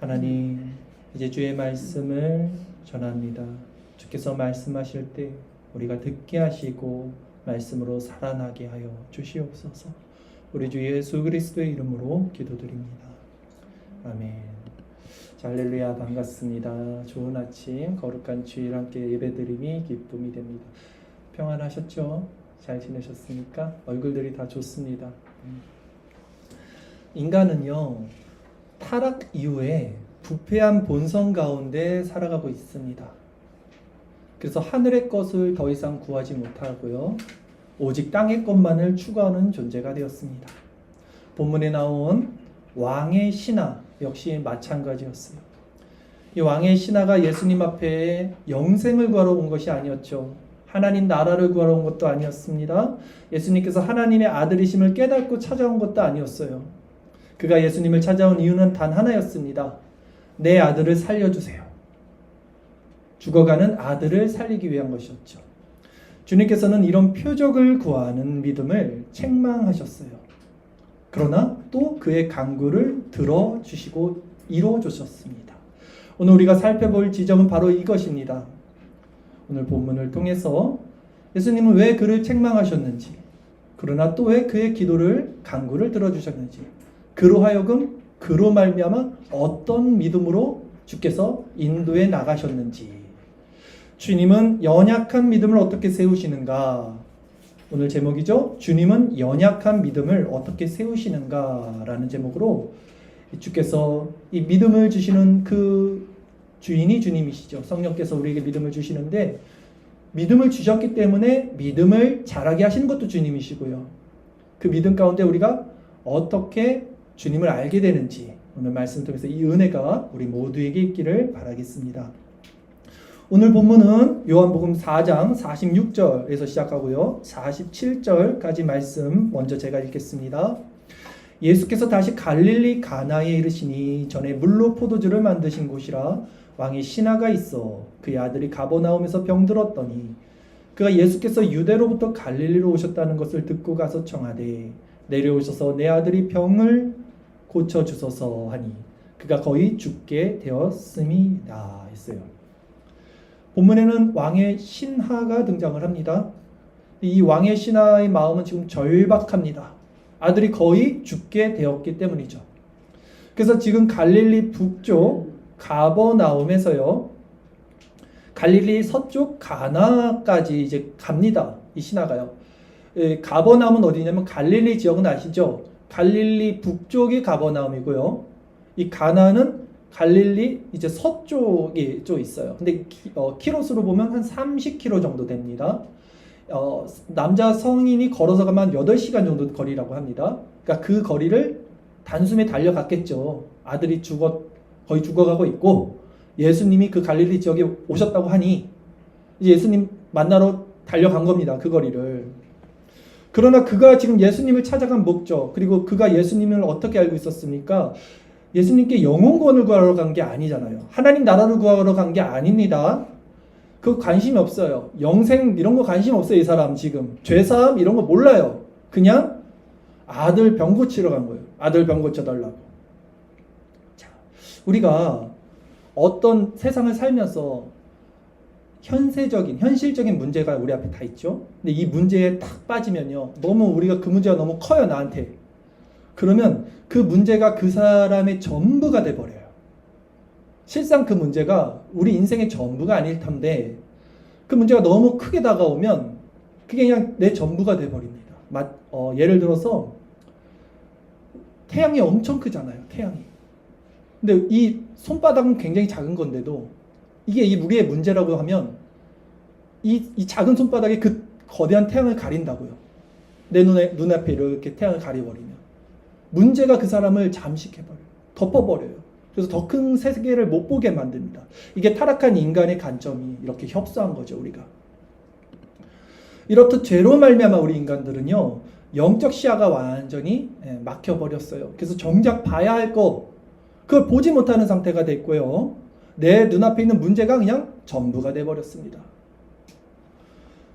하나님, 이제 주의 말씀을 전합니다. 주께서 말씀하실 때 우리가 듣게 하시고 말씀으로 살아나게 하여 주시옵소서. 우리 주 예수 그리스도의 이름으로 기도드립니다. 아멘. 자, 할렐루야, 반갑습니다. 좋은 아침, 거룩한 주일 함께 예배드림이 기쁨이 됩니다. 평안하셨죠? 잘 지내셨습니까? 얼굴들이 다 좋습니다. 인간은요, 타락 이후에 부패한 본성 가운데 살아가고 있습니다. 그래서 하늘의 것을 더 이상 구하지 못하고요, 오직 땅의 것만을 추구하는 존재가 되었습니다. 본문에 나온 왕의 신하 역시 마찬가지였어요. 이 왕의 신하가 예수님 앞에 영생을 구하러 온 것이 아니었죠. 하나님 나라를 구하러 온 것도 아니었습니다. 예수님께서 하나님의 아들이심을 깨닫고 찾아온 것도 아니었어요. 그가 예수님을 찾아온 이유는 단 하나였습니다. 내 아들을 살려주세요. 죽어가는 아들을 살리기 위한 것이었죠. 주님께서는 이런 표적을 구하는 믿음을 책망하셨어요. 그러나 또 그의 간구를 들어주시고 이루어주셨습니다. 오늘 우리가 살펴볼 지점은 바로 이것입니다. 오늘 본문을 통해서 예수님은 왜 그를 책망하셨는지, 그러나 또 왜 그의 기도를 간구를 들어주셨는지, 그로 하여금 그로 말미암아 어떤 믿음으로 주께서 인도해 나가셨는지, 주님은 연약한 믿음을 어떻게 세우시는가? 오늘 제목이죠. 주님은 연약한 믿음을 어떻게 세우시는가? 라는 제목으로 주께서 이 믿음을 주시는 그 주인이 주님이시죠. 성령께서 우리에게 믿음을 주시는데, 믿음을 주셨기 때문에 믿음을 자라게 하시는 것도 주님이시고요. 그 믿음 가운데 우리가 어떻게 주님을 알게 되는지 오늘 말씀 통해서 이 은혜가 우리 모두에게 있기를 바라겠습니다. 오늘 본문은 요한복음 4장 46절에서 시작하고요, 47절까지 말씀 먼저 제가 읽겠습니다. 예수께서 다시 갈릴리 가나에 이르시니 전에 물로 포도주를 만드신 곳이라 왕의 신하가 있어 그의 아들이 가버나움에서 병들었더니 그가 예수께서 유대로부터 갈릴리로 오셨다는 것을 듣고 가서 청하되 내려오셔서 내 아들이 병을 고쳐주소서 하니 그가 거의 죽게 되었음이다 했어요. 본문에는 왕의 신하가 등장을 합니다. 이 왕의 신하의 마음은 지금 절박합니다. 아들이 거의 죽게 되었기 때문이죠. 그래서 지금 갈릴리 북쪽 가버나움에서요, 갈릴리 서쪽 가나까지 이제 갑니다. 이 신하가요. 가버나움은 어디냐면 갈릴리 지역은 아시죠? 갈릴리 북쪽이 가버나움이고요. 이 가나는 갈릴리 이제 서쪽에 좀 있어요. 근데 키로수로 보면 한 30km 정도 됩니다. 남자 성인이 걸어서 가면 한 8시간 정도 거리라고 합니다. 그러니까 그 거리를 단숨에 달려갔겠죠. 아들이 거의 죽어가고 있고 예수님이 그 갈릴리 지역에 오셨다고 하니 이제 예수님 만나러 달려간 겁니다. 그 거리를. 그러나 그가 지금 예수님을 찾아간 목적, 그리고 그가 예수님을 어떻게 알고 있었습니까? 예수님께 영혼권을 구하러 간 게 아니잖아요. 하나님 나라를 구하러 간 게 아닙니다. 그 관심이 없어요. 영생 이런 거 관심 없어요. 이 사람 지금 죄사함 이런 거 몰라요. 그냥 아들 병 고치러 간 거예요. 아들 병 고쳐달라고. 자, 우리가 어떤 세상을 살면서 현실적인 문제가 우리 앞에 다 있죠. 근데 이 문제에 딱 빠지면요, 너무 우리가 그 문제가 너무 커요, 나한테. 그러면 그 문제가 그 사람의 전부가 돼버려요. 실상 그 문제가 우리 인생의 전부가 아닐 텐데 그 문제가 너무 크게 다가오면 그게 그냥 내 전부가 돼버립니다. 예를 들어서 태양이 엄청 크잖아요. 태양이. 근데 이 손바닥은 굉장히 작은 건데도 이게 우리의 문제라고 하면 이 작은 손바닥이 그 거대한 태양을 가린다고요. 내 눈앞에 이렇게 태양을 가려버리면 문제가 그 사람을 잠식해버려요. 덮어버려요. 그래서 더 큰 세계를 못 보게 만듭니다. 이게 타락한 인간의 관점이 이렇게 협소한 거죠. 우리가 이렇듯 죄로 말미암아 우리 인간들은요, 영적 시야가 완전히 막혀버렸어요. 그래서 정작 봐야 할 거 그걸 보지 못하는 상태가 됐고요, 내 눈앞에 있는 문제가 그냥 전부가 돼버렸습니다.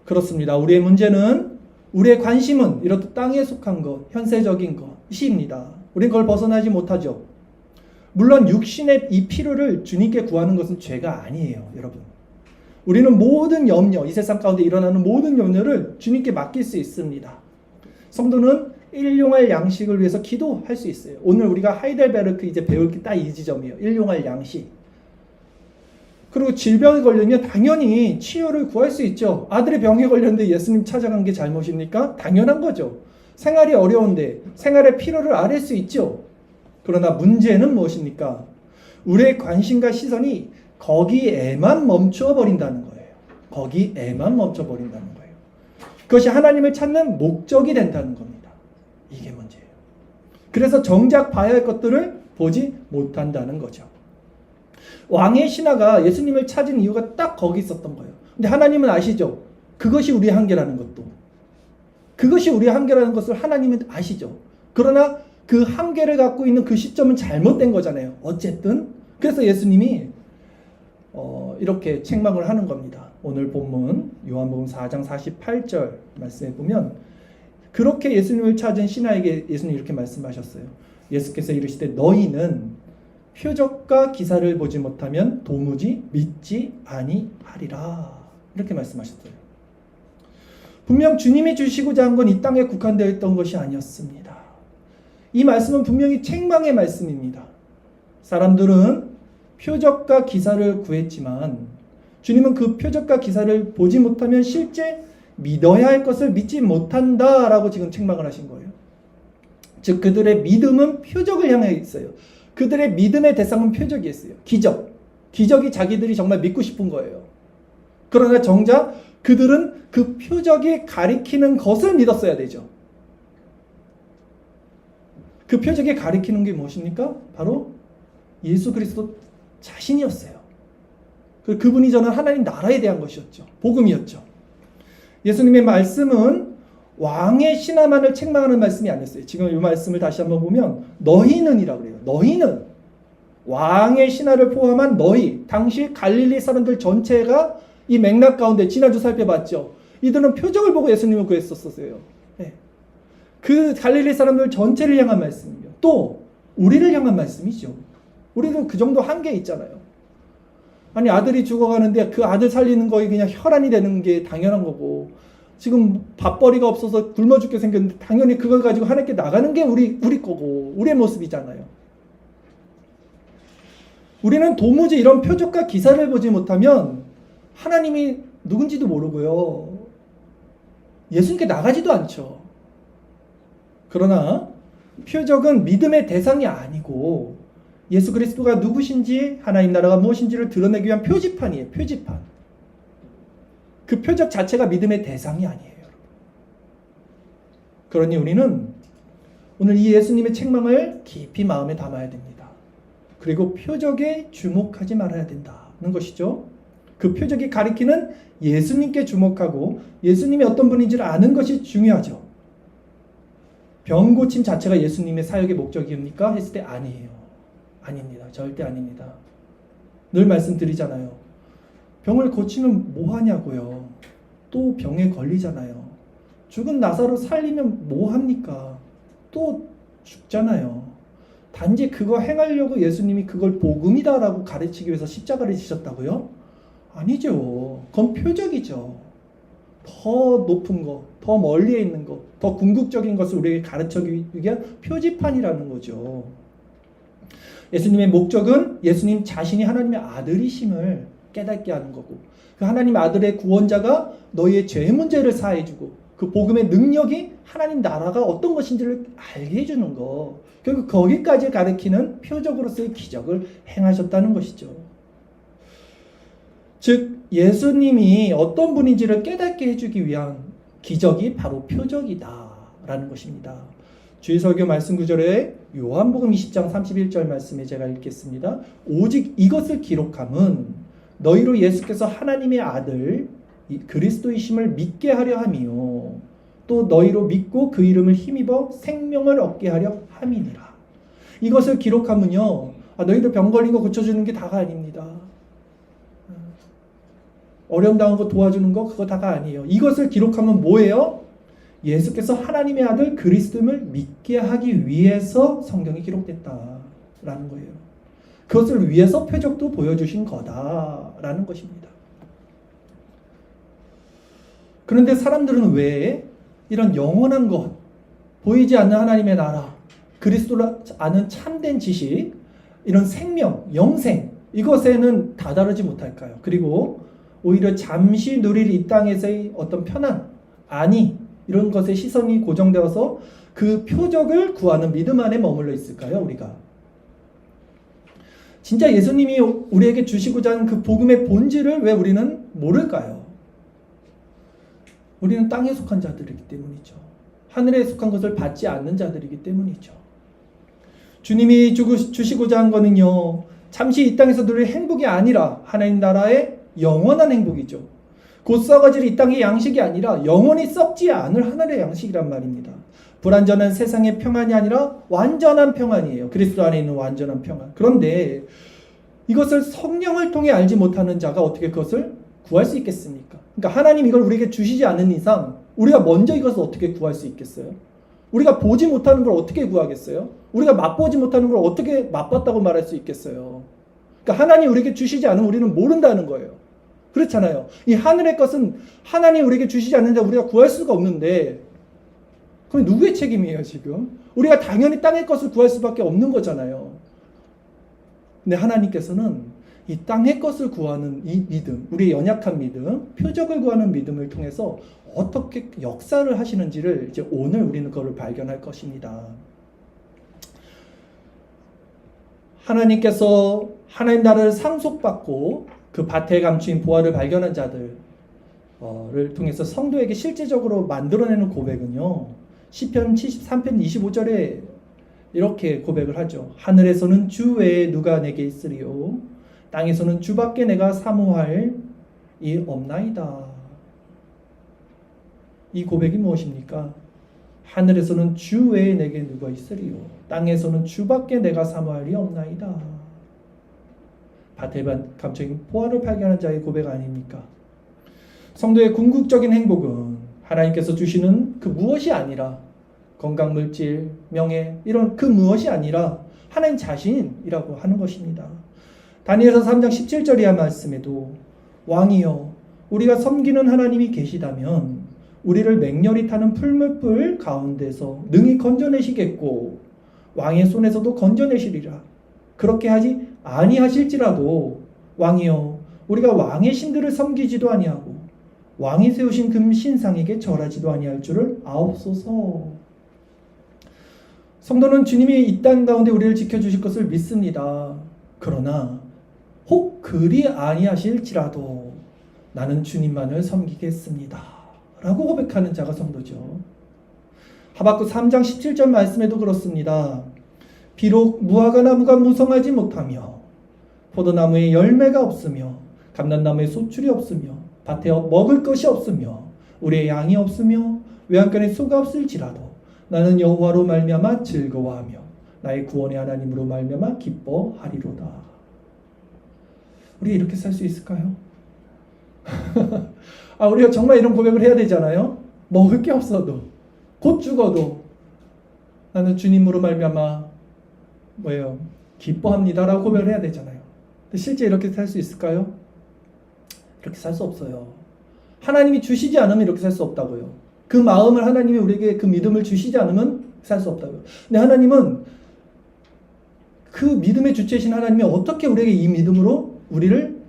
그렇습니다. 우리의 문제는, 우리의 관심은 이렇듯 땅에 속한 것, 현세적인 것입니다. 우린 그걸 벗어나지 못하죠. 물론 육신의 이 필요를 주님께 구하는 것은 죄가 아니에요, 여러분. 우리는 모든 염려, 이 세상 가운데 일어나는 모든 염려를 주님께 맡길 수 있습니다. 성도는 일용할 양식을 위해서 기도할 수 있어요. 오늘 우리가 하이델베르크 이제 배울 게 딱 이 지점이에요. 일용할 양식. 그리고 질병에 걸리면 당연히 치료를 구할 수 있죠. 아들의 병에 걸렸는데 예수님 찾아간 게 잘못입니까? 당연한 거죠. 생활이 어려운데 생활의 필요를 앓을 수 있죠. 그러나 문제는 무엇입니까? 우리의 관심과 시선이 거기에만 멈춰버린다는 거예요. 거기에만 멈춰버린다는 거예요. 그것이 하나님을 찾는 목적이 된다는 겁니다. 이게 문제예요. 그래서 정작 봐야 할 것들을 보지 못한다는 거죠. 왕의 신하가 예수님을 찾은 이유가 딱 거기 있었던 거예요. 근데 하나님은 아시죠? 그것이 우리의 한계라는 것도. 그것이 우리의 한계라는 것을 하나님은 아시죠. 그러나 그 한계를 갖고 있는 그 시점은 잘못된 거잖아요. 어쨌든. 그래서 예수님이 이렇게 책망을 하는 겁니다. 오늘 본문 요한복음 4장 48절 말씀에 보면 그렇게 예수님을 찾은 신하에게 예수님이 이렇게 말씀하셨어요. 예수께서 이르시되 너희는 표적과 기사를 보지 못하면 도무지 믿지 아니하리라. 이렇게 말씀하셨어요. 분명 주님이 주시고자 한 건 이 땅에 국한되어 있던 것이 아니었습니다. 이 말씀은 분명히 책망의 말씀입니다. 사람들은 표적과 기사를 구했지만 주님은 그 표적과 기사를 보지 못하면 실제 믿어야 할 것을 믿지 못한다라고 지금 책망을 하신 거예요. 즉 그들의 믿음은 표적을 향해 있어요. 그들의 믿음의 대상은 표적이었어요. 기적. 기적이 자기들이 정말 믿고 싶은 거예요. 그러나 정작 그들은 그 표적이 가리키는 것을 믿었어야 되죠. 그 표적이 가리키는 게 무엇입니까? 바로 예수 그리스도 자신이었어요. 그분이 저는 하나님 나라에 대한 것이었죠. 복음이었죠. 예수님의 말씀은 왕의 신하만을 책망하는 말씀이 아니었어요. 지금 이 말씀을 다시 한번 보면 너희는이라고 그래요. 너희는 왕의 신하를 포함한 너희 당시 갈릴리 사람들 전체가 이 맥락 가운데 지난주 살펴봤죠. 이들은 표적을 보고 예수님을 구했었어요. 네. 그 갈릴리 사람들 전체를 향한 말씀이요. 또 우리를 향한 말씀이죠. 우리도 그 정도 한계 있잖아요. 아니 아들이 죽어가는데 그 아들 살리는 거에 그냥 혈안이 되는 게 당연한 거고 지금 밥벌이가 없어서 굶어 죽게 생겼는데 당연히 그걸 가지고 하나님께 나가는 게 우리 거고 우리의 모습이잖아요. 우리는 도무지 이런 표적과 기사를 보지 못하면 하나님이 누군지도 모르고요. 예수님께 나가지도 않죠. 그러나 표적은 믿음의 대상이 아니고 예수 그리스도가 누구신지 하나님 나라가 무엇인지를 드러내기 위한 표지판이에요. 표지판. 그 표적 자체가 믿음의 대상이 아니에요. 그러니 우리는 오늘 이 예수님의 책망을 깊이 마음에 담아야 됩니다. 그리고 표적에 주목하지 말아야 된다는 것이죠. 그 표적이 가리키는 예수님께 주목하고 예수님이 어떤 분인지를 아는 것이 중요하죠. 병 고침 자체가 예수님의 사역의 목적입니까? 했을 때 아니에요. 아닙니다. 절대 아닙니다. 늘 말씀드리잖아요. 병을 고치면 뭐 하냐고요. 또 병에 걸리잖아요. 죽은 나사로 살리면 뭐 합니까? 또 죽잖아요. 단지 그거 행하려고 예수님이 그걸 복음이다라고 가르치기 위해서 십자가를 지셨다고요? 아니죠. 그건 표적이죠. 더 높은 것, 더 멀리에 있는 것, 더 궁극적인 것을 우리에게 가르치기 위한 표지판이라는 거죠. 예수님의 목적은 예수님 자신이 하나님의 아들이심을 깨닫게 하는 거고 그 하나님 아들의 구원자가 너희의 죄 문제를 사해주고 그 복음의 능력이 하나님 나라가 어떤 것인지를 알게 해주는 거 결국 거기까지 가리키는 표적으로서의 기적을 행하셨다는 것이죠. 즉 예수님이 어떤 분인지를 깨닫게 해주기 위한 기적이 바로 표적이다라는 것입니다. 주의 설교 말씀 구절에 요한복음 20장 31절 말씀에 제가 읽겠습니다. 오직 이것을 기록함은 너희로 예수께서 하나님의 아들 그리스도이심을 믿게 하려 함이요 또 너희로 믿고 그 이름을 힘입어 생명을 얻게 하려 함이니라. 이것을 기록함은요 너희들 병 걸린 거 고쳐주는 게 다가 아닙니다. 어려움 당한 거 도와주는 거 그거 다가 아니에요. 이것을 기록하면 뭐예요? 예수께서 하나님의 아들 그리스도임을 믿게 하기 위해서 성경이 기록됐다라는 거예요. 그것을 위해서 표적도 보여주신 거다라는 것입니다. 그런데 사람들은 왜 이런 영원한 것, 보이지 않는 하나님의 나라, 그리스도를 아는 참된 지식, 이런 생명, 영생, 이것에는 다다르지 못할까요? 그리고 오히려 잠시 누릴 이 땅에서의 어떤 편안, 안위, 이런 것에 시선이 고정되어서 그 표적을 구하는 믿음 안에 머물러 있을까요? 우리가 진짜 예수님이 우리에게 주시고자 하는 그 복음의 본질을 왜 우리는 모를까요? 우리는 땅에 속한 자들이기 때문이죠. 하늘에 속한 것을 받지 않는 자들이기 때문이죠. 주님이 주시고자 한 거는요, 잠시 이 땅에서 누릴 행복이 아니라 하나님 나라의 영원한 행복이죠. 곧 썩어질 이 땅의 양식이 아니라 영원히 썩지 않을 하늘의 양식이란 말입니다. 불완전한 세상의 평안이 아니라 완전한 평안이에요. 그리스도 안에 있는 완전한 평안. 그런데 이것을 성령을 통해 알지 못하는 자가 어떻게 그것을 구할 수 있겠습니까? 그러니까 하나님 이걸 우리에게 주시지 않은 이상 우리가 먼저 이것을 어떻게 구할 수 있겠어요? 우리가 보지 못하는 걸 어떻게 구하겠어요? 우리가 맛보지 못하는 걸 어떻게 맛봤다고 말할 수 있겠어요? 그러니까 하나님 우리에게 주시지 않으면 우리는 모른다는 거예요. 그렇잖아요. 이 하늘의 것은 하나님 우리에게 주시지 않는데 우리가 구할 수가 없는데, 그럼 누구의 책임이에요 지금? 우리가 당연히 땅의 것을 구할 수밖에 없는 거잖아요. 근데 하나님께서는 이 땅의 것을 구하는 이 믿음, 우리의 연약한 믿음, 표적을 구하는 믿음을 통해서 어떻게 역사를 하시는지를 이제 오늘 우리는 그걸 발견할 것입니다. 하나님께서 하나님 나라를 상속받고 그 밭에 감추인 보화를 발견한 자들을 통해서 성도에게 실제적으로 만들어내는 고백은요, 시편 73편 25절에 이렇게 고백을 하죠. 하늘에서는 주 외에 누가 내게 있으리요, 땅에서는 주밖에 내가 사모할 이 없나이다. 이 고백이 무엇입니까? 하늘에서는 주 외에 내게 누가 있으리요, 땅에서는 주밖에 내가 사모할 이 없나이다. 밭에 감춰진 보화를 발견한 자의 고백 아닙니까? 성도의 궁극적인 행복은 하나님께서 주시는 그 무엇이 아니라 건강, 물질, 명예, 이런 그 무엇이 아니라 하나님 자신이라고 하는 것입니다. 다니엘서 3장 17절 이하 말씀에도 왕이여 우리가 섬기는 하나님이 계시다면 우리를 맹렬히 타는 풀무불 가운데서 능히 건져내시겠고 왕의 손에서도 건져내시리라. 그렇게 하지 아니하실지라도 왕이여 우리가 왕의 신들을 섬기지도 아니하고 왕이 세우신 금 신상에게 절하지도 아니할 줄을 아옵소서. 성도는 주님이 이 땅 가운데 우리를 지켜주실 것을 믿습니다. 그러나 혹 그리 아니하실지라도 나는 주님만을 섬기겠습니다 라고 고백하는 자가 성도죠. 하박국 3장 17절 말씀에도 그렇습니다. 비록 무화과 나무가 무성하지 못하며 포도나무에 열매가 없으며 감람나무에 소출이 없으며 밭에 먹을 것이 없으며 우리의 양이 없으며 외양간에 소가 없을지라도 나는 여호와로 말미암아 즐거워하며 나의 구원의 하나님으로 말미암아 기뻐하리로다. 우리가 이렇게 살 수 있을까요? 우리가 정말 이런 고백을 해야 되잖아요. 먹을 게 없어도 곧 죽어도 나는 주님으로 말미암아 기뻐합니다라고 고백을 해야 되잖아요. 근데 실제 이렇게 살 수 있을까요? 이렇게 살 수 없어요. 하나님이 주시지 않으면 이렇게 살 수 없다고요. 그 마음을 하나님이 우리에게 그 믿음을 주시지 않으면 살 수 없다고요. 근데 하나님은 그 믿음의 주체이신 하나님이 어떻게 우리에게 이 믿음으로 우리를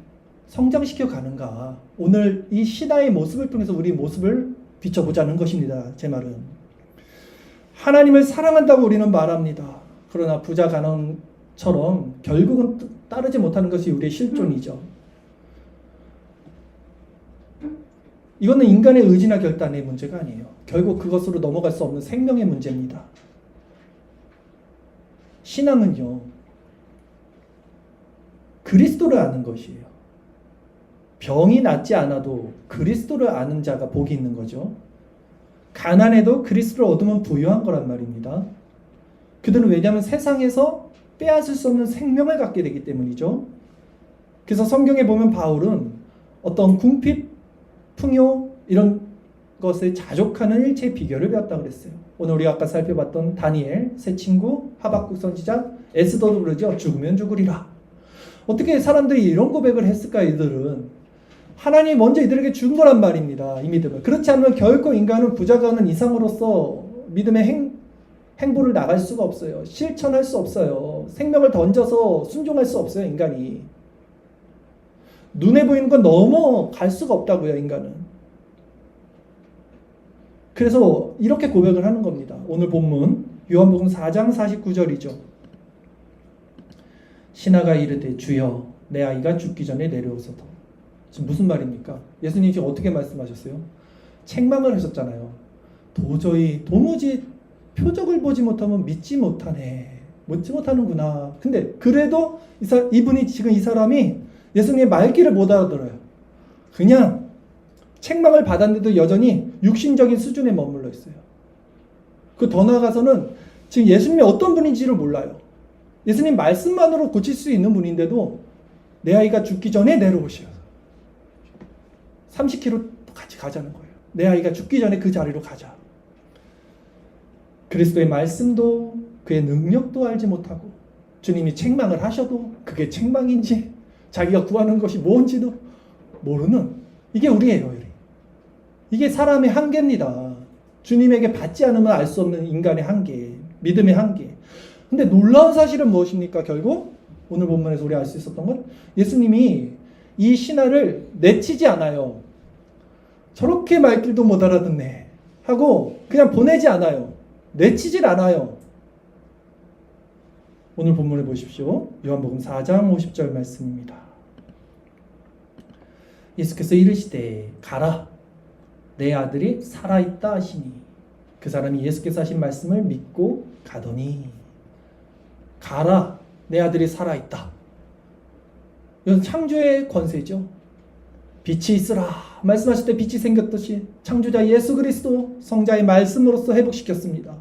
성장시켜 가는가, 오늘 이 신화의 모습을 통해서 우리 모습을 비춰보자는 것입니다. 제 말은 하나님을 사랑한다고 우리는 말합니다. 그러나 부자 가난처럼 결국은 따르지 못하는 것이 우리의 실존이죠. 이거는 인간의 의지나 결단의 문제가 아니에요. 결국 그것으로 넘어갈 수 없는 생명의 문제입니다. 신앙은요, 그리스도를 아는 것이에요. 병이 낫지 않아도 그리스도를 아는 자가 복이 있는 거죠. 가난해도 그리스도를 얻으면 부유한 거란 말입니다. 그들은 왜냐하면 세상에서 빼앗을 수 없는 생명을 갖게 되기 때문이죠. 그래서 성경에 보면 바울은 어떤 궁핍, 풍요 이런 것에 자족하는 일체의 비결을 배웠다고 그랬어요. 오늘 우리가 아까 살펴봤던 다니엘, 새 친구, 하박국 선지자, 에스더도 그러죠. 죽으면 죽으리라. 어떻게 사람들이 이런 고백을 했을까? 이들은 하나님이 먼저 이들에게 준 거란 말입니다. 이 믿음을. 그렇지 않으면 결코 인간은 부자가 하는 이상으로서 믿음의 행보를 나갈 수가 없어요. 실천할 수 없어요. 생명을 던져서 순종할 수 없어요. 인간이. 눈에 보이는 건 넘어갈 수가 없다고요. 인간은. 그래서 이렇게 고백을 하는 겁니다. 오늘 본문 요한복음 4장 49절이죠. 신하가 이르되 주여 내 아이가 죽기 전에 내려오소서. 지금 무슨 말입니까? 예수님이 지금 어떻게 말씀하셨어요? 책망을 하셨잖아요. 도무지 표적을 보지 못하면 믿지 못하는구나. 근데 그래도 이분이 지금 이 사람이 예수님의 말귀를 못 알아들어요. 그냥 책망을 받았는데도 여전히 육신적인 수준에 머물러 있어요. 그 더 나아가서는 지금 예수님이 어떤 분인지를 몰라요. 예수님 말씀만으로 고칠 수 있는 분인데도 내 아이가 죽기 전에 내려오셔서 30km 같이 가자는 거예요. 내 아이가 죽기 전에 그 자리로 가자. 그리스도의 말씀도 그의 능력도 알지 못하고 주님이 책망을 하셔도 그게 책망인지 자기가 구하는 것이 뭔지도 모르는 이게 우리예요. 이게 사람의 한계입니다. 주님에게 받지 않으면 알 수 없는 인간의 한계, 믿음의 한계. 근데 놀라운 사실은 무엇입니까? 결국 오늘 본문에서 우리 알 수 있었던 건 예수님이 이 신하를 내치지 않아요. 저렇게 말귀도 못 알아듣네 하고 그냥 보내지 않아요. 내치질 않아요. 오늘 본문을 보십시오. 요한복음 4장 50절 말씀입니다. 예수께서 이르시되 가라 내 아들이 살아있다 하시니 그 사람이 예수께서 하신 말씀을 믿고 가더니 가라 내 아들이 살아있다. 이건 창조의 권세죠. 빛이 있으라 말씀하실 때 빛이 생겼듯이 창조자 예수 그리스도 성자의 말씀으로써 회복시켰습니다.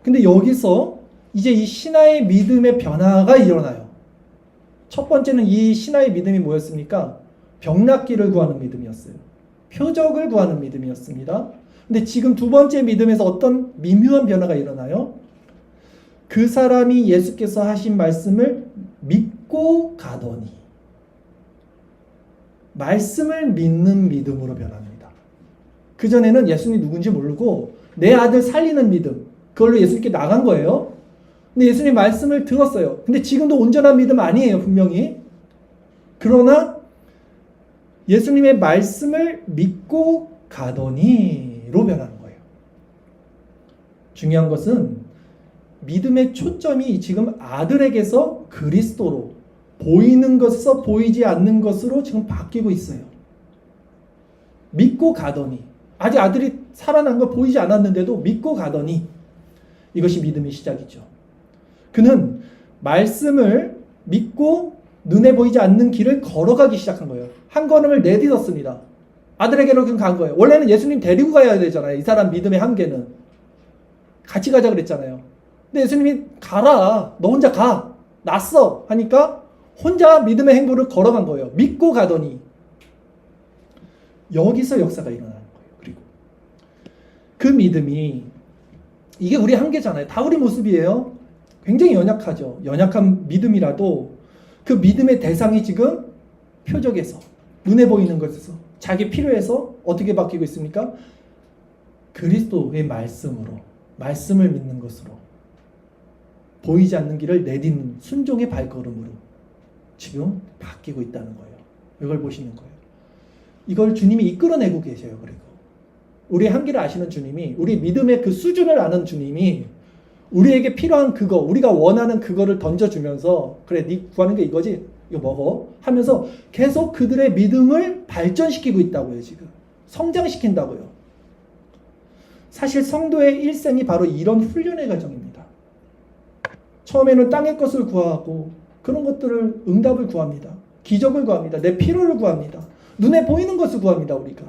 근데 여기서 이제 이 신하의 믿음의 변화가 일어나요. 첫 번째는 이 신하의 믿음이 뭐였습니까? 병낫기를 구하는 믿음이었어요. 표적을 구하는 믿음이었습니다. 근데 지금 두 번째 믿음에서 어떤 미묘한 변화가 일어나요? 그 사람이 예수께서 하신 말씀을 믿고 가더니 말씀을 믿는 믿음으로 변합니다. 그전에는 예수님이 누군지 모르고 내 아들 살리는 믿음 그걸로 예수님께 나간 거예요. 근데 예수님 말씀을 들었어요. 근데 지금도 온전한 믿음 아니에요. 분명히. 그러나 예수님의 말씀을 믿고 가더니로 변하는 거예요. 중요한 것은 믿음의 초점이 지금 아들에게서 그리스도로 보이는 것에서 보이지 않는 것으로 지금 바뀌고 있어요. 믿고 가더니 아직 아들이 살아난 거 보이지 않았는데도 믿고 가더니 이것이 믿음의 시작이죠. 그는 말씀을 믿고 눈에 보이지 않는 길을 걸어가기 시작한 거예요. 한 걸음을 내딛었습니다. 아들에게로 그냥 간 거예요. 원래는 예수님 데리고 가야 되잖아요. 이 사람 믿음의 한계는. 같이 가자 그랬잖아요. 근데 예수님이 가라. 너 혼자 가. 났어. 하니까 혼자 믿음의 행보를 걸어간 거예요. 믿고 가더니. 여기서 역사가 일어나는 거예요. 그리고 그 믿음이 이게 우리 한계잖아요. 다 우리 모습이에요. 굉장히 연약하죠. 연약한 믿음이라도 그 믿음의 대상이 지금 표적에서 눈에 보이는 것에서 자기 필요에서 어떻게 바뀌고 있습니까? 그리스도의 말씀으로 말씀을 믿는 것으로 보이지 않는 길을 내딛는 순종의 발걸음으로 지금 바뀌고 있다는 거예요. 이걸 보시는 거예요. 이걸 주님이 이끌어내고 계세요. 그리고 우리의 한계를 아시는 주님이 우리 믿음의 그 수준을 아는 주님이 우리에게 필요한 그거 우리가 원하는 그거를 던져주면서 그래 네 구하는 게 이거지 이거 먹어 하면서 계속 그들의 믿음을 발전시키고 있다고요. 지금 성장시킨다고요. 사실 성도의 일생이 바로 이런 훈련의 과정입니다. 처음에는 땅의 것을 구하고 그런 것들을 응답을 구합니다. 기적을 구합니다. 내 필요를 구합니다. 눈에 보이는 것을 구합니다. 우리가.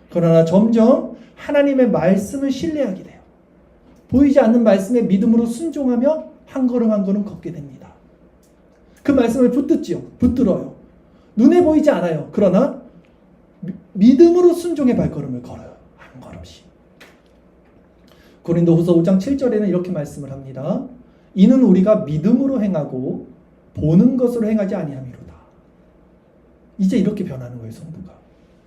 그러나 점점 하나님의 말씀을 신뢰하게 돼요. 보이지 않는 말씀에 믿음으로 순종하며 한 걸음 한 걸음 걷게 됩니다. 그 말씀을 붙들어요. 눈에 보이지 않아요. 그러나 믿음으로 순종의 발걸음을 걸어요. 한 걸음씩. 고린도후서 5장 7절에는 이렇게 말씀을 합니다. 이는 우리가 믿음으로 행하고 보는 것으로 행하지 아니함이로다. 이제 이렇게 변하는 거예요, 성도가.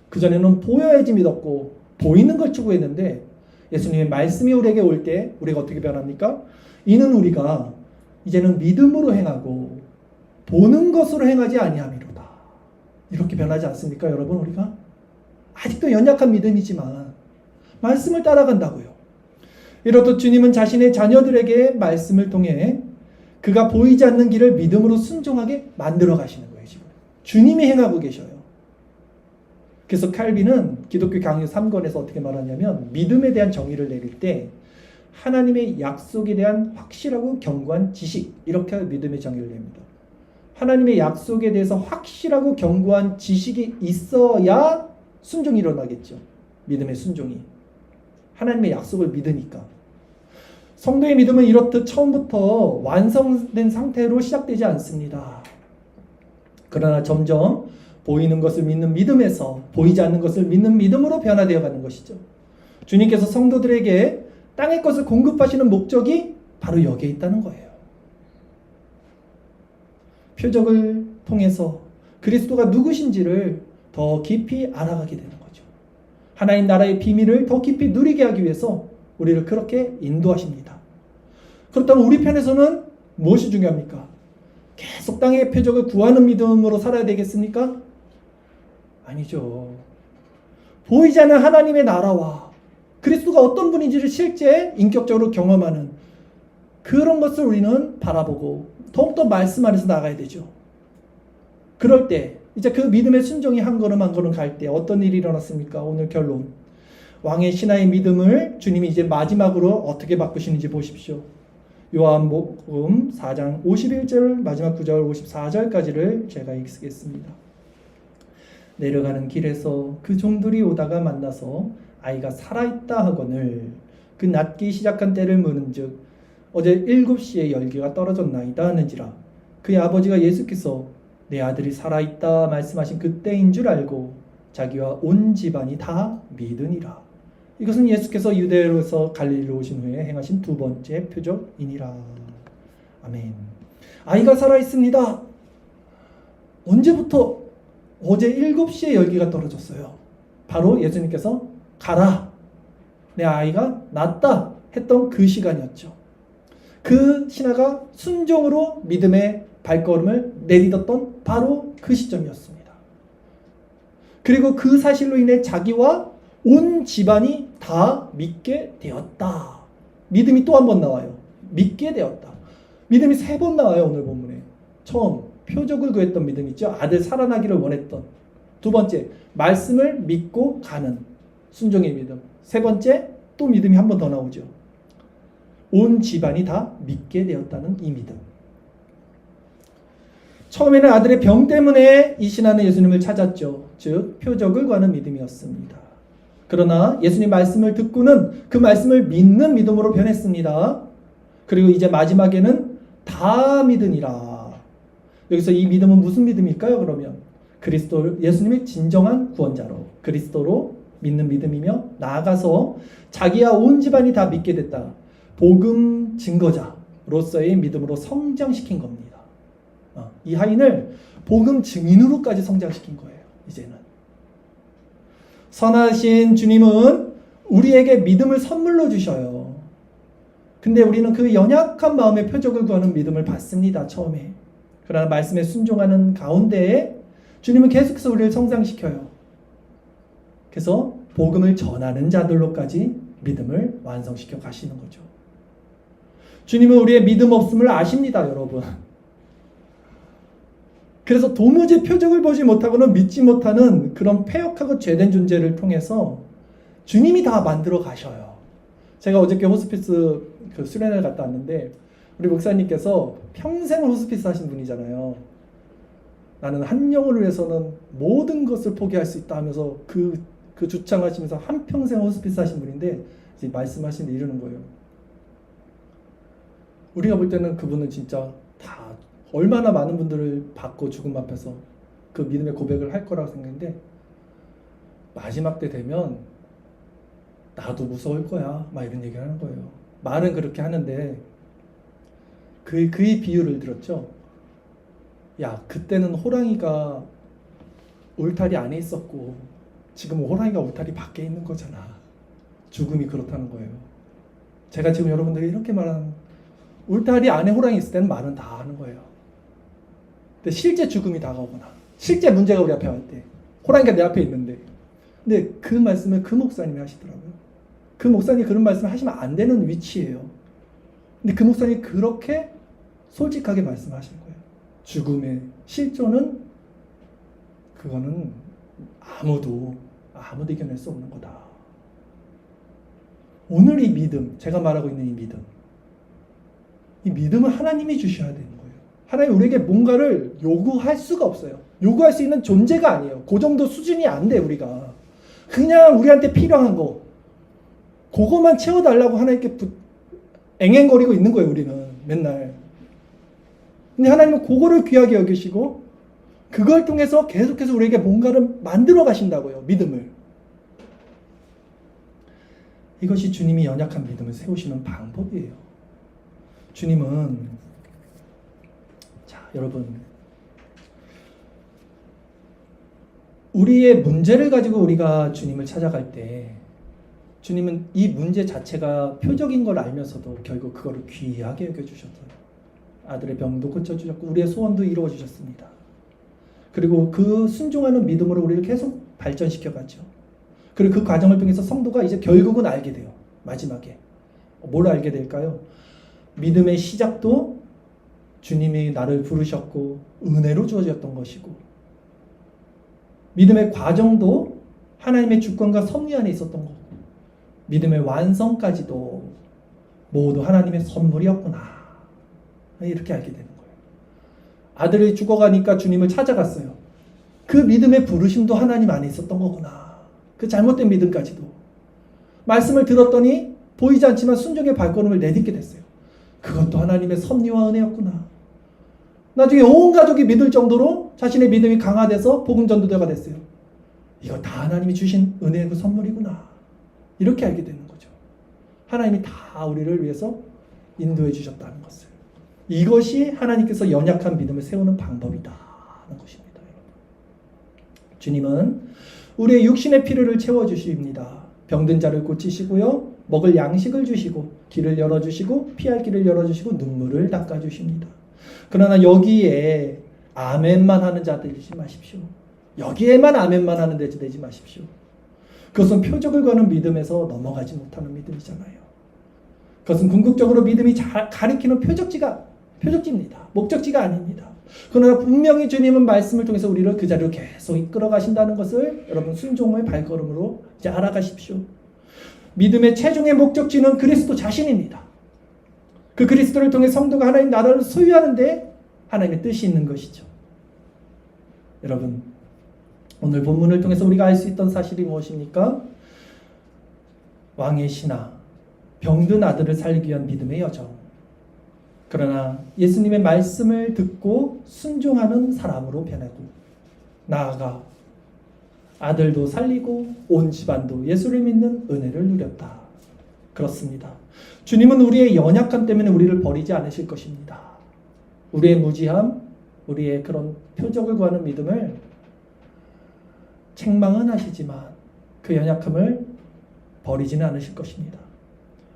그전에는 보여야지 믿었고 보이는 걸 추구했는데 예수님의 말씀이 우리에게 올 때 우리가 어떻게 변합니까? 이는 우리가 이제는 믿음으로 행하고 보는 것으로 행하지 아니함이로다. 이렇게 변하지 않습니까, 여러분? 우리가 아직도 연약한 믿음이지만 말씀을 따라간다고요. 이렇듯 주님은 자신의 자녀들에게 말씀을 통해 그가 보이지 않는 길을 믿음으로 순종하게 만들어 가시는 거예요. 지금 주님이 행하고 계셔요. 그래서 칼빈은 기독교 강요 3권에서 어떻게 말하냐면 믿음에 대한 정의를 내릴 때 하나님의 약속에 대한 확실하고 견고한 지식, 이렇게 믿음의 정의를 냅니다. 하나님의 약속에 대해서 확실하고 견고한 지식이 있어야 순종이 일어나겠죠. 믿음의 순종이. 하나님의 약속을 믿으니까. 성도의 믿음은 이렇듯 처음부터 완성된 상태로 시작되지 않습니다. 그러나 점점 보이는 것을 믿는 믿음에서 보이지 않는 것을 믿는 믿음으로 변화되어 가는 것이죠. 주님께서 성도들에게 땅의 것을 공급하시는 목적이 바로 여기에 있다는 거예요. 표적을 통해서 그리스도가 누구신지를 더 깊이 알아가게 되는 거죠. 하나님 나라의 비밀을 더 깊이 누리게 하기 위해서 우리를 그렇게 인도하십니다. 그렇다면 우리 편에서는 무엇이 중요합니까? 계속 땅의 표적을 구하는 믿음으로 살아야 되겠습니까? 아니죠. 보이지 않는 하나님의 나라와 그리스도가 어떤 분인지를 실제 인격적으로 경험하는 그런 것을 우리는 바라보고 더욱더 말씀 안에서 나가야 되죠. 그럴 때 이제 그 믿음의 순종이 한 걸음 한 걸음 갈 때 어떤 일이 일어났습니까? 오늘 결론. 왕의 신하의 믿음을 주님이 이제 마지막으로 어떻게 바꾸시는지 보십시오. 요한복음 4장 51절 마지막 9절 54절까지를 제가 읽겠습니다. 내려가는 길에서 그 종들이 오다가 만나서 아이가 살아있다 하거늘 그 낫기 시작한 때를 물은즉 어제 7시에 열기가 떨어졌나이다 하는지라 그의 아버지가 예수께서 내 아들이 살아있다 말씀하신 그때인 줄 알고 자기와 온 집안이 다 믿으니라. 이것은 예수께서 유대로에서 갈릴리로 오신 후에 행하신 두 번째 표적이니라. 아멘. 아이가 살아있습니다. 언제부터? 어제 7시에 열기가 떨어졌어요. 바로 예수님께서 가라, 내 아이가 낫다 했던 그 시간이었죠. 그 신하가 순종으로 믿음의 발걸음을 내딛었던 바로 그 시점이었습니다. 그리고 그 사실로 인해 자기와 온 집안이 다 믿게 되었다. 믿음이 또 한 번 나와요. 믿게 되었다. 믿음이 3번 나와요. 오늘 본문에. 처음 표적을 구했던 믿음 있죠. 아들 살아나기를 원했던. 두 번째 말씀을 믿고 가는 순종의 믿음. 세 번째 또 믿음이 한 번 더 나오죠. 온 집안이 다 믿게 되었다는 이 믿음. 처음에는 아들의 병 때문에 이 신하는 예수님을 찾았죠. 즉 표적을 구하는 믿음이었습니다. 그러나 예수님 말씀을 듣고는 그 말씀을 믿는 믿음으로 변했습니다. 그리고 이제 마지막에는 다 믿으니라. 여기서 이 믿음은 무슨 믿음일까요? 그러면 그리스도 예수님의 진정한 구원자로 그리스도로 믿는 믿음이며 나아가서 자기와 온 집안이 다 믿게 됐다. 복음 증거자로서의 믿음으로 성장시킨 겁니다. 이 하인을 복음 증인으로까지 성장시킨 거예요. 이제는 선하신 주님은 우리에게 믿음을 선물로 주셔요. 근데 우리는 그 연약한 마음의 표적을 구하는 믿음을 받습니다. 처음에. 그러나 말씀에 순종하는 가운데에 주님은 계속해서 우리를 성장시켜요. 그래서 복음을 전하는 자들로까지 믿음을 완성시켜 가시는 거죠. 주님은 우리의 믿음 없음을 아십니다, 여러분. 그래서 도무지 표적을 보지 못하고는 믿지 못하는 그런 패역하고 죄된 존재를 통해서 주님이 다 만들어 가셔요. 제가 어저께 호스피스 수련회를 갔다 왔는데 우리 목사님께서 평생을 호스피스 하신 분이잖아요. 나는 한 영혼을 위해서는 모든 것을 포기할 수 있다 하면서 그 주창하시면서 한평생 호스피스 하신 분인데 이제 말씀하시는데 이러는 거예요. 우리가 볼 때는 그분은 진짜 다 얼마나 많은 분들을 받고 죽음 앞에서 그 믿음의 고백을 할 거라고 생각했는데 마지막 때 되면 나도 무서울 거야 막 이런 얘기를 하는 거예요. 말은 그렇게 하는데 그의 비유를 들었죠. 야, 그때는 호랑이가 울타리 안에 있었고 지금 호랑이가 울타리 밖에 있는 거잖아. 죽음이 그렇다는 거예요. 제가 지금 여러분들에게 이렇게 말하는, 울타리 안에 호랑이 있을 때는 말은 다 하는 거예요. 근데 실제 죽음이 다가오거나 실제 문제가 우리 앞에 올 때, 호랑이가 내 앞에 있는데, 근데 그 말씀을 그 목사님이 하시더라고요. 그 목사님이 그런 말씀을 하시면 안 되는 위치예요. 근데 그 목사님이 그렇게 솔직하게 말씀하신 거예요. 죽음의 실존은, 그거는 아무도 이겨낼 수 없는 거다. 오늘 이 믿음, 제가 말하고 있는 이 믿음은 하나님이 주셔야 되는 거예요. 하나님 우리에게 뭔가를 요구할 수가 없어요. 요구할 수 있는 존재가 아니에요. 그 정도 수준이 안 돼, 우리가. 그냥 우리한테 필요한 거, 그것만 채워달라고 하나님께 앵앵거리고 있는 거예요, 우리는 맨날. 근데 하나님은 그거를 귀하게 여기시고 그걸 통해서 계속해서 우리에게 뭔가를 만들어 가신다고요, 믿음을. 이것이 주님이 연약한 믿음을 세우시는 방법이에요. 주님은, 자, 여러분, 우리의 문제를 가지고 우리가 주님을 찾아갈 때 주님은 이 문제 자체가 표적인 걸 알면서도 결국 그거를 귀하게 여겨주셨어요. 아들의 병도 고쳐주셨고 우리의 소원도 이루어주셨습니다. 그리고 그 순종하는 믿음으로 우리를 계속 발전시켜가죠. 그리고 그 과정을 통해서 성도가 이제 결국은 알게 돼요. 마지막에 뭘 알게 될까요? 믿음의 시작도 주님이 나를 부르셨고 은혜로 주어졌던 것이고, 믿음의 과정도 하나님의 주권과 섭리 안에 있었던 거고, 믿음의 완성까지도 모두 하나님의 선물이었구나, 이렇게 알게 되는 거예요. 아들이 죽어가니까 주님을 찾아갔어요. 그 믿음의 부르심도 하나님 안에 있었던 거구나. 그 잘못된 믿음까지도. 말씀을 들었더니 보이지 않지만 순종의 발걸음을 내딛게 됐어요. 그것도 하나님의 섭리와 은혜였구나. 나중에 온 가족이 믿을 정도로 자신의 믿음이 강화돼서 복음 전도자가 됐어요. 이거 다 하나님이 주신 은혜의 그 선물이구나. 이렇게 알게 되는 거죠. 하나님이 다 우리를 위해서 인도해 주셨다는 것을. 이것이 하나님께서 연약한 믿음을 세우는 방법이다 하는 것입니다. 주님은 우리의 육신의 필요를 채워주십니다. 병든 자를 고치시고요, 먹을 양식을 주시고 길을 열어주시고 피할 길을 열어주시고 눈물을 닦아주십니다. 그러나 여기에 아멘만 하는 자들 되지 마십시오. 여기에만 아멘만 하는 데 되지 마십시오. 그것은 표적을 거는 믿음에서 넘어가지 못하는 믿음이잖아요. 그것은 궁극적으로 믿음이 가리키는 표적지입니다. 목적지가 아닙니다. 그러나 분명히 주님은 말씀을 통해서 우리를 그 자리로 계속 이끌어 가신다는 것을 여러분 순종의 발걸음으로 이제 알아가십시오. 믿음의 최종의 목적지는 그리스도 자신입니다. 그 그리스도를 통해 성도가 하나님 나라를 소유하는데 하나님의 뜻이 있는 것이죠. 여러분, 오늘 본문을 통해서 우리가 알 수 있던 사실이 무엇입니까? 왕의 신하, 병든 아들을 살리기 위한 믿음의 여정. 그러나 예수님의 말씀을 듣고 순종하는 사람으로 변하고, 나아가 아들도 살리고 온 집안도 예수를 믿는 은혜를 누렸다. 그렇습니다. 주님은 우리의 연약함 때문에 우리를 버리지 않으실 것입니다. 우리의 무지함, 우리의 그런 표적을 구하는 믿음을 책망은 하시지만 그 연약함을 버리지는 않으실 것입니다.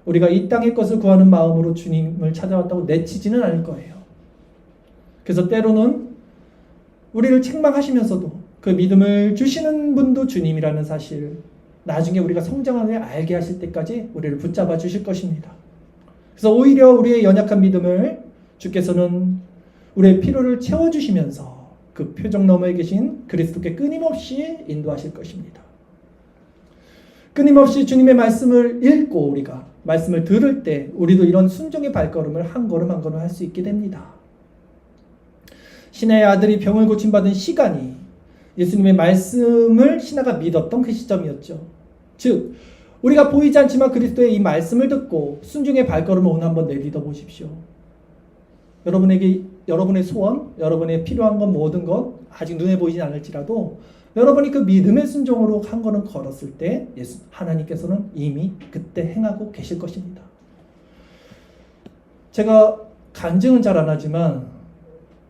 우리가 이 땅의 것을 구하는 마음으로 주님을 찾아왔다고 내치지는 않을 거예요. 그래서 때로는 우리를 책망하시면서도 그 믿음을 주시는 분도 주님이라는 사실, 나중에 우리가 성장하며 알게 하실 때까지 우리를 붙잡아 주실 것입니다. 그래서 오히려 우리의 연약한 믿음을 주께서는 우리의 필요를 채워주시면서 그 표적 너머에 계신 그리스도께 끊임없이 인도하실 것입니다. 끊임없이 주님의 말씀을 읽고 우리가 말씀을 들을 때 우리도 이런 순종의 발걸음을 한 걸음 한 걸음 할 수 있게 됩니다. 신하의 아들이 병을 고침받은 시간이 예수님의 말씀을 신하가 믿었던 그 시점이었죠. 즉 우리가 보이지 않지만 그리스도의 이 말씀을 듣고 순종의 발걸음을 오늘 한번 내딛어 보십시오. 여러분에게 여러분의 소원, 여러분의 필요한 것 모든 것 아직 눈에 보이진 않을지라도 여러분이 그 믿음의 순종으로 한 걸음 걸었을 때 하나님께서는 이미 그때 행하고 계실 것입니다. 제가 간증은 잘 안 하지만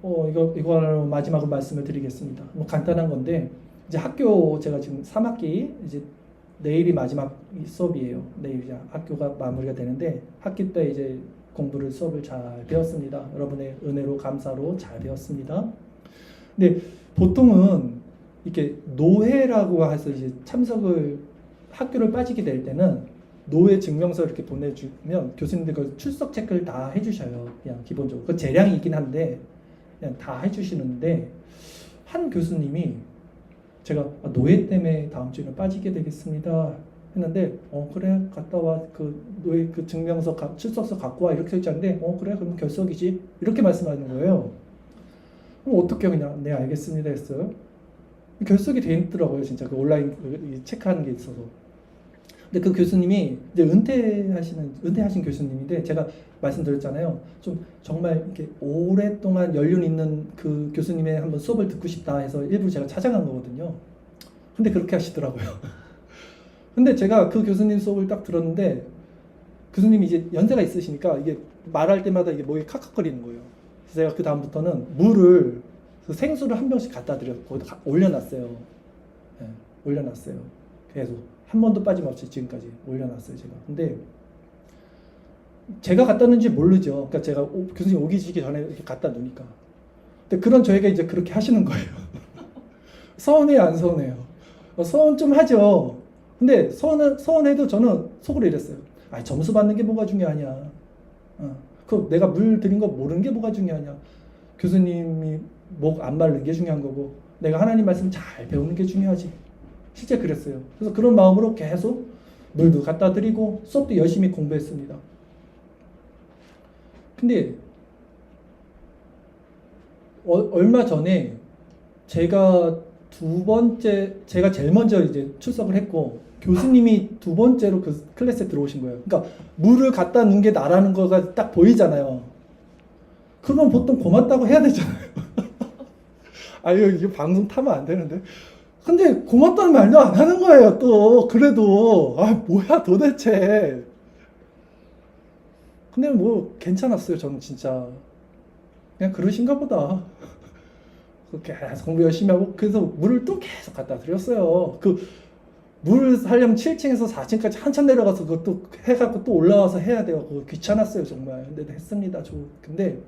이거 마지막으로 말씀을 드리겠습니다. 뭐 간단한 건데 이제 학교 제가 지금 3학기 이제 내일이 마지막 수업이에요. 내일 이제 학교가 마무리가 되는데 학기 때 이제 수업을 잘 배웠습니다. 여러분의 은혜로 감사로 잘 배웠습니다. 근데 보통은 이렇게 노회라고 해서 이제 학교를 빠지게 될 때는 노회 증명서 이렇게 보내주면 교수님들 그 출석 체크를 다 해주셔요. 그냥 기본적으로 그 재량이긴 한데 그냥 다 해주시는데 한 교수님이 제가 노회 때문에 다음 주에는 빠지게 되겠습니다 했는데 그래 갔다 와 그 노회 그 증명서 출석서 갖고 와 이렇게 했는데 그래 그럼 결석이지 이렇게 말씀하는 거예요. 그럼 어떻게 그냥 네 알겠습니다 했어요. 결석이 돼 있더라고요 진짜 그 온라인 체크하는 게 있어서. 근데 그 교수님이 이제 은퇴하신 교수님인데 제가 말씀드렸잖아요. 좀 정말 이렇게 오랫동안 연륜 있는 그 교수님의 한번 수업을 듣고 싶다 해서 일부러 제가 찾아간 거거든요. 근데 그렇게 하시더라고요. 근데 제가 그 교수님 수업을 딱 들었는데 교수님이 이제 연세가 있으시니까 이게 말할 때마다 이게 목이 칵칵거리는 거예요. 그래서 제가 그 다음부터는 그 생수를 한 병씩 갖다 드렸고 올려놨어요. 네, 올려놨어요. 계속 한 번도 빠짐없이 지금까지 올려놨어요 제가. 근데 제가 갖다 놓은지 모르죠. 그러니까 제가 교수님 오기 전에 이렇게 갖다 놓으니까. 근데 그런 저에게 이제 그렇게 하시는 거예요. 서운해요, 안 서운해요? 서운 좀 하죠. 근데 서운해도 저는 속으로 이랬어요. 점수 받는 게 뭐가 중요하냐. 그 내가 물 드린 거 모르는 게 뭐가 중요하냐. 교수님이 목 안 마르는 게 중요한 거고 내가 하나님 말씀 잘 배우는 게 중요하지. 실제 그랬어요. 그래서 그런 마음으로 계속 물도 갖다 드리고 수업도 열심히 공부했습니다. 근데 얼마 전에 제가 제일 먼저 이제 출석을 했고 교수님이 두 번째로 그 클래스에 들어오신 거예요. 그러니까 물을 갖다 놓은 게 나라는 거가 딱 보이잖아요. 그러면 보통 고맙다고 해야 되잖아요. 이게 방송 타면 안 되는데. 근데 고맙다는 말도 안 하는 거예요. 또 그래도 뭐야 도대체. 근데 뭐 괜찮았어요. 저는 진짜 그냥 그러신가 보다. 계속 공부 열심히 하고 그래서 물을 또 계속 갖다 드렸어요. 그 물 하려면 7층에서 4층까지 한참 내려가서 그것도 해갖고 또 올라와서 해야 돼요. 그거 귀찮았어요 정말. 근데 했습니다. 근데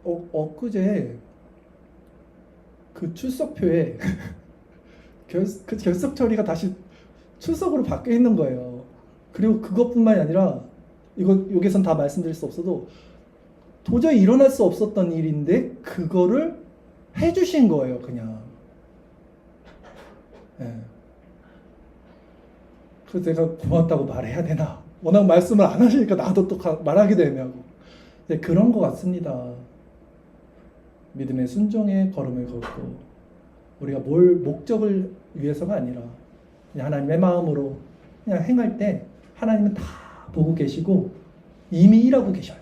엊그제 그 출석표에 그 결석 처리가 다시 출석으로 바뀌어 있는 거예요. 그리고 그것뿐만이 아니라 여기선 다 말씀드릴 수 없어도 도저히 일어날 수 없었던 일인데 그거를 해주신 거예요. 그냥. 네. 그래서 제가 고맙다고 말해야 되나. 워낙 말씀을 안 하시니까 나도 또 말하기도 애매하고. 네, 그런 것 같습니다. 믿음의 순종의 걸음을 걷고 우리가 목적을 위해서가 아니라 그냥 하나님의 마음으로 그냥 행할 때 하나님은 다 보고 계시고 이미 일하고 계셔요.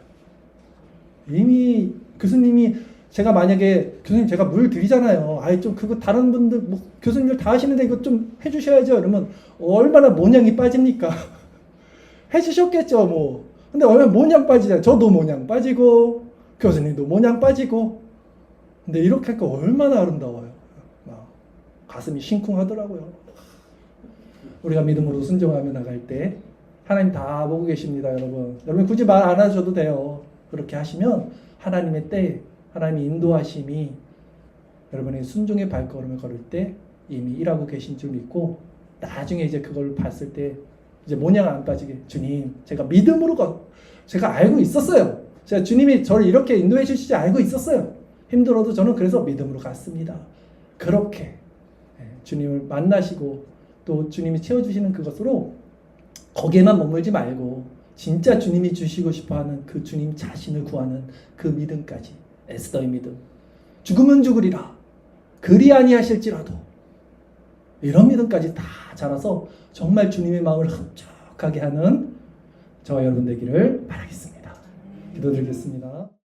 이미 교수님이 제가 만약에 교수님 제가 물 드리잖아요. 좀 그거 다른 분들 교수님들 다 하시는데 이거 좀 해주셔야죠. 그러면 얼마나 모냥이 빠집니까? 해주셨겠죠 뭐. 근데 얼마나 모냥 빠지잖아요. 저도 모냥 빠지고 교수님도 모냥 빠지고. 근데 이렇게 하니까 얼마나 아름다워요. 가슴이 심쿵하더라고요. 우리가 믿음으로 순종하며 나갈 때 하나님 다 보고 계십니다. 여러분 굳이 말 안 하셔도 돼요. 그렇게 하시면 하나님의 때 하나님의 인도하심이 여러분의 순종의 발걸음을 걸을 때 이미 일하고 계신 줄 믿고 나중에 이제 그걸 봤을 때 이제 모냥 안 빠지게 주님 제가 믿음으로 제가 알고 있었어요. 제가 주님이 저를 이렇게 인도해 주시지 알고 있었어요. 힘들어도 저는 그래서 믿음으로 갔습니다. 그렇게 주님을 만나시고 또 주님이 채워주시는 그것으로 거기에만 머물지 말고 진짜 주님이 주시고 싶어하는 그 주님 자신을 구하는 그 믿음까지 에스더의 믿음. 죽으면 죽으리라 그리 아니하실지라도 이런 믿음까지 다 자라서 정말 주님의 마음을 흡족하게 하는 저와 여러분 되기를 바라겠습니다. 기도드리겠습니다.